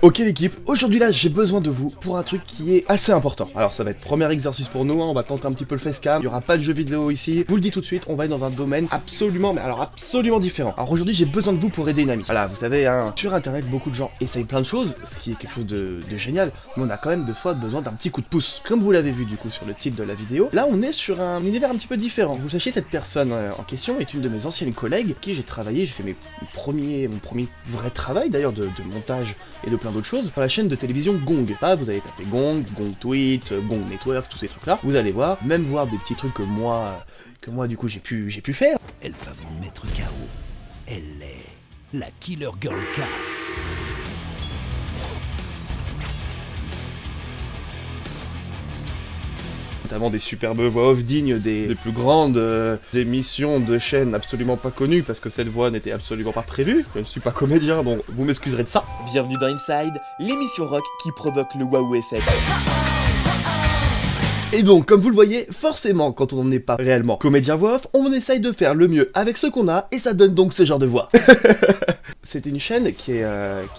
Ok l'équipe, aujourd'hui là j'ai besoin de vous pour un truc qui est assez important. Alors ça va être premier exercice pour nous, hein, on va tenter un petit peu le facecam, il n'y aura pas de jeu vidéo ici. Je vous le dis tout de suite, on va être dans un domaine absolument, mais alors absolument différent. Alors aujourd'hui j'ai besoin de vous pour aider une amie. Voilà, vous savez, hein, sur internet beaucoup de gens essayent plein de choses, ce qui est quelque chose de génial, mais on a quand même des fois besoin d'un petit coup de pouce. Comme vous l'avez vu du coup sur le titre de la vidéo, là on est sur un univers un petit peu différent. Vous sachez, cette personne en question est une de mes anciennes collègues, avec qui j'ai travaillé, j'ai fait mon premier vrai travail d'ailleurs de montage et de plein d'autres choses, sur la chaîne de télévision Gong. Là, vous allez taper Gong, Gong Tweet, Gong Networks, tous ces trucs-là. Vous allez voir, même voir des petits trucs que moi du coup j'ai pu faire. Elle va vous mettre KO. Elle est la Killer Girl K. Notamment des superbes voix off dignes des plus grandes émissions de chaînes absolument pas connues, parce que cette voix n'était absolument pas prévue. Je ne suis pas comédien, donc vous m'excuserez de ça. Bienvenue dans Inside, l'émission rock qui provoque le waouh effect. Et donc, comme vous le voyez, forcément, quand on n'est pas réellement comédien voix off, on essaye de faire le mieux avec ce qu'on a, et ça donne donc ce genre de voix. C'était une chaîne qui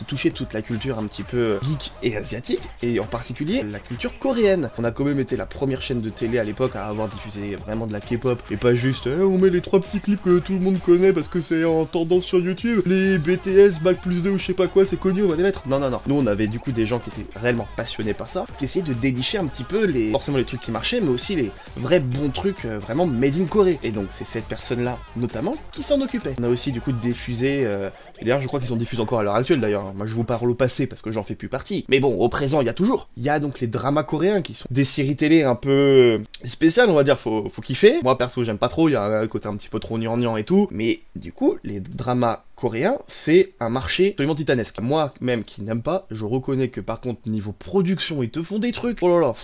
touchait toute la culture un petit peu geek et asiatique, et en particulier la culture coréenne. On a quand même été la première chaîne de télé à l'époque à avoir diffusé vraiment de la K-pop, et pas juste on met les 3 petits clips que tout le monde connaît parce que c'est en tendance sur YouTube, les BTS, Bac plus 2 ou je sais pas quoi, c'est connu, on va les mettre. Non, non, non. Nous, on avait du coup des gens qui étaient réellement passionnés par ça, qui essayaient de dénicher un petit peu forcément les trucs qui marchaient, mais aussi les vrais bons trucs vraiment made in Corée. Et donc, c'est cette personne-là, notamment, qui s'en occupait. On a aussi du coup diffusé, et d'ailleurs, je crois qu'ils sont diffusés encore à l'heure actuelle d'ailleurs. Moi, je vous parle au passé parce que j'en fais plus partie. Mais bon, au présent, il y a toujours. Il y a donc les dramas coréens qui sont des séries télé un peu spéciales, on va dire. Faut kiffer. Moi, perso, j'aime pas trop. Il y a un côté un petit peu trop gnangnan et tout. Mais du coup, les dramas coréens, c'est un marché absolument titanesque. Moi, même qui n'aime pas, je reconnais que par contre, niveau production, ils te font des trucs. Oh là là.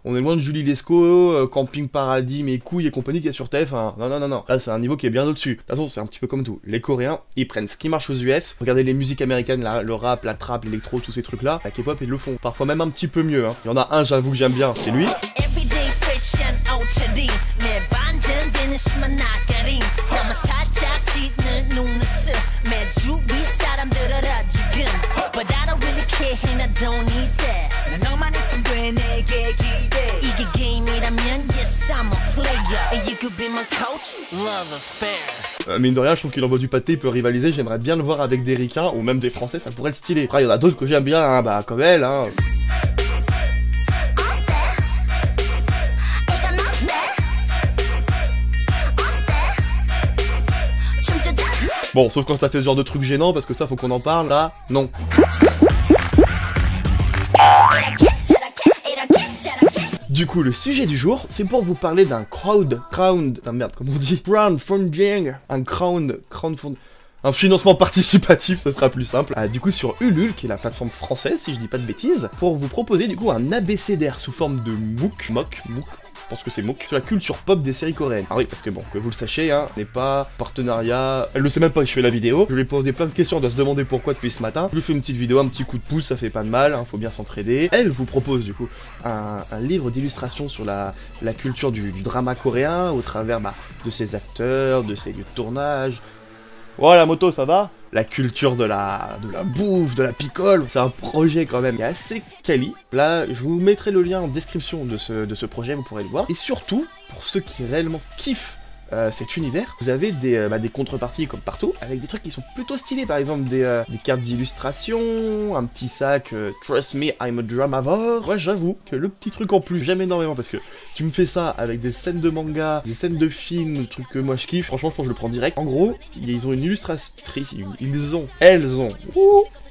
On est loin de Julie Lescaut, Camping Paradis, mes couilles et compagnie qui est sur TF1. Non, non, non, non. Là, c'est un niveau qui est bien au-dessus. De toute façon, c'est un petit peu comme tout. Les Coréens, ils prennent ce qui marche aux US. Regardez les musiques américaines, là, le rap, la trap, l'électro, tous ces trucs-là. La K-pop, ils le font. Parfois même un petit peu mieux. Hein. Il y en a un, j'avoue que j'aime bien. C'est lui. Mine de rien, je trouve qu'il envoie du pâté, il peut rivaliser, j'aimerais bien le voir avec des ricains, ou même des français, ça pourrait le styler. Après, il y en a d'autres que j'aime bien, hein, bah, comme elle, hein. Bon, sauf quand t'as fait ce genre de truc gênant, parce que ça, faut qu'on en parle, là, non. Du coup, le sujet du jour, c'est pour vous parler d'un un financement participatif, ça sera plus simple. Du coup, sur Ulule, qui est la plateforme française, si je dis pas de bêtises, pour vous proposer du coup un abécédaire sous forme de MOOC, je pense que c'est MOOC, sur la culture pop des séries coréennes. Ah oui, parce que bon, que vous le sachiez, hein, n'est pas partenariat, elle le sait même pas que je fais la vidéo, je lui ai posé plein de questions, elle doit se demander pourquoi depuis ce matin, je lui fais une petite vidéo, un petit coup de pouce, ça fait pas de mal, hein, faut bien s'entraider. Elle vous propose du coup un livre d'illustration sur la culture du drama coréen, au travers de ses acteurs, de ses lieux de tournage. Oh la moto, ça va? La culture de la bouffe, de la picole, c'est un projet quand même qui est assez quali. Là, je vous mettrai le lien en description de ce projet, vous pourrez le voir. Et surtout, pour ceux qui réellement kiffent cet univers, vous avez des contreparties comme partout, avec des trucs qui sont plutôt stylés, par exemple des cartes d'illustration, un petit sac Trust me, I'm a dramavore. Moi j'avoue que le petit truc en plus, j'aime énormément, parce que tu me fais ça avec des scènes de manga, des scènes de films, des trucs que moi je kiffe, franchement je pense que je le prends direct. En gros, ils ont une illustratrice,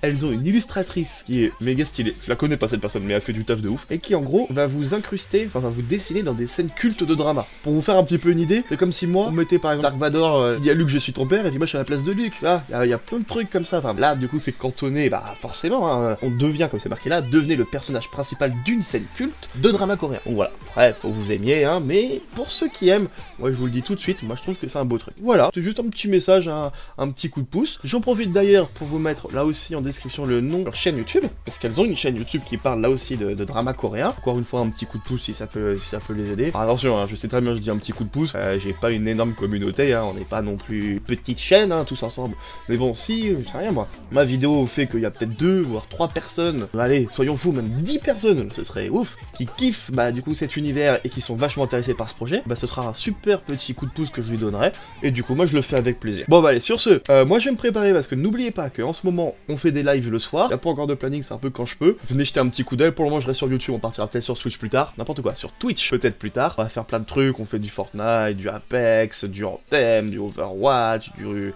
elles ont une illustratrice qui est méga stylée. Je la connais pas cette personne, mais elle fait du taf de ouf. Et qui en gros va vous incruster, enfin va vous dessiner dans des scènes cultes de drama. Pour vous faire un petit peu une idée, c'est comme si moi, on mettait par exemple Dark Vador, il y a Luke, je suis ton père, et puis moi je suis à la place de Luke. Là, il y a plein de trucs comme ça. Enfin là, du coup, c'est cantonné, forcément, hein, on devient, comme c'est marqué là, devenez le personnage principal d'une scène culte de drama coréen. Donc voilà, après, faut que vous aimiez, hein, mais pour ceux qui aiment, moi je vous le dis tout de suite, moi je trouve que c'est un beau truc. Voilà, c'est juste un petit message, un petit coup de pouce. J'en profite d'ailleurs pour vous mettre là aussi en description le nom de leur chaîne YouTube, parce qu'elles ont une chaîne YouTube qui parle là aussi de drama coréen. Encore une fois, un petit coup de pouce si ça peut les aider. Alors, attention, hein, je sais très bien, je dis un petit coup de pouce, j'ai pas une énorme communauté, hein, on n'est pas non plus une petite chaîne, hein, tous ensemble. Mais bon, si, je sais rien moi. Ma vidéo fait qu'il y a peut-être 2 voire 3 personnes, allez, soyons fous, même 10 personnes, ce serait ouf, qui kiffent bah du coup cet univers et qui sont vachement intéressés par ce projet, bah ce sera un super petit coup de pouce que je lui donnerai, et du coup moi je le fais avec plaisir. Bon bah allez, sur ce, moi je vais me préparer parce que n'oubliez pas qu'en ce moment on fait des lives le soir, y a pas encore de planning, c'est un peu quand je peux, venez jeter un petit coup d'œil, pour le moment je reste sur YouTube, on partira peut-être sur Switch plus tard, n'importe quoi, sur Twitch peut-être plus tard, on va faire plein de trucs, on fait du Fortnite, du Apex, du Anthem, du Overwatch, du...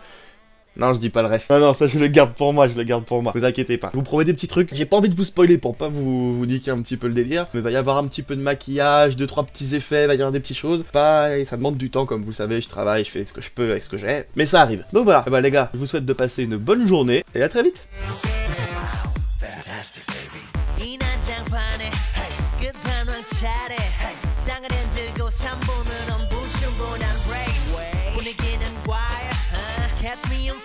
Non, je dis pas le reste. Non, ça je le garde pour moi, vous inquiétez pas. Je vous promets des petits trucs, j'ai pas envie de vous spoiler pour pas vous niquer un petit peu le délire, mais il va y avoir un petit peu de maquillage, 2-3 petits effets, il va y avoir des petites choses. Pareil, ça demande du temps, comme vous le savez, je travaille, je fais ce que je peux avec ce que j'ai, mais ça arrive. Donc voilà, bah les gars, je vous souhaite de passer une bonne journée, et à très vite. Catch me on